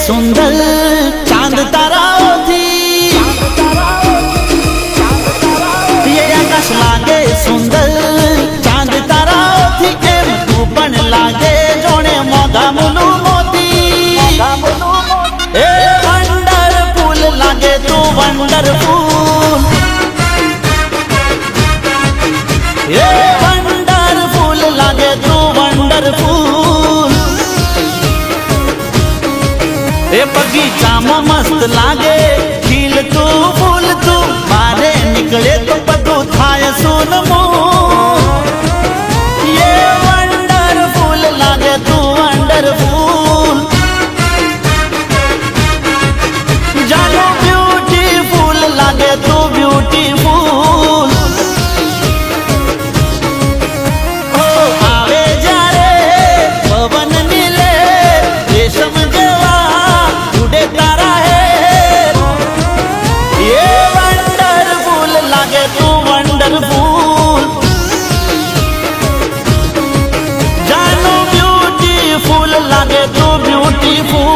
सुंदर चांद ताराओं थी ये आकाश लागे सुंदर चांद ताराओं थी एम तू पण लागे जोने मोगा मुलू मोती ए वंडरफुल लागे तू वंडरफुल ए वंडरफुल लागे तू वंडरफुल ए बगीचा में मस्त लागे खिल तू फूल तू मारे निकले तो बधु थाय सोनमो ये वंडरफुल लागे तू वंडरफुल जानो ब्यूटीफुल लागे तू ब्यूटीफुल ओ आवे जारे पवन नीले रेशम जेवा उड़े तारा है ये वंडरफुल लागे तू वंडरफुल जानो ब्यूटीफुल लागे तू ब्यूटीफुल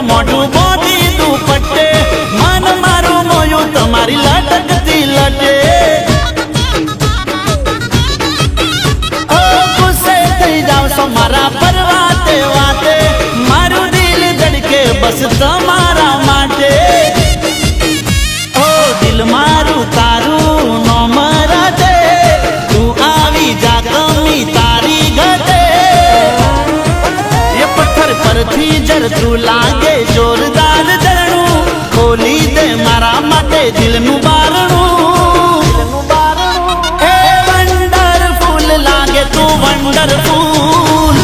मोटू मोती दुपट्टे मन मारू मोयू तुम्हारी लटकती लटे ओ गुस्से थई जाओ सो मारा परवाते वाते मारू दिल धड़के बस तुम्हारा माटे ओ दिल मारू तारू नो मरा दे तू आवी जा कमी तारी घटे ये पत्थर पर थी जर तू लागे जोरदार झरणू खोली दे मारा माटे दिल नु बारणू ए वंडरफुल लागे तू वंडरफुल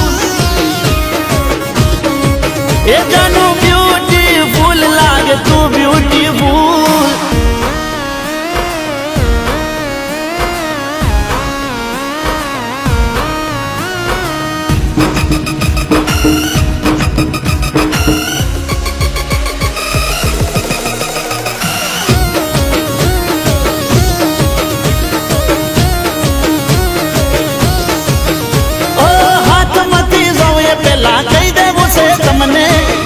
ए जानू ब्यूटीफुल लागे तू ब्यूटीफुल तमने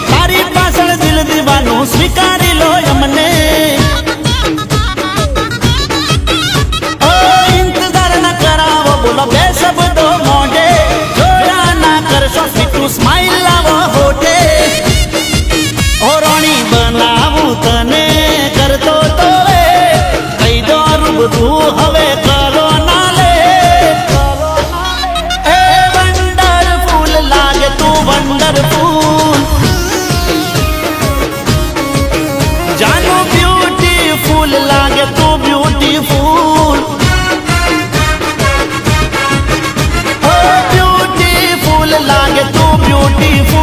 तारी पासण दिल दीवानो स्वीकारी लो यमने ओ इंतजार न करावो बोलो बेशब्दो मोढे जोड़ा ना करशो फिटू स्माइल लावो होठे ओ रोणी बनावू तने करतो तो कई दो रूबरू हवे करो ना ले ए वंडरफुल लागे तू वंडरफुल जानो ब्यूटीफुल लागे तू ब्यूटीफुल ओ ब्यूटीफुल लागे तू ब्यूटीफुल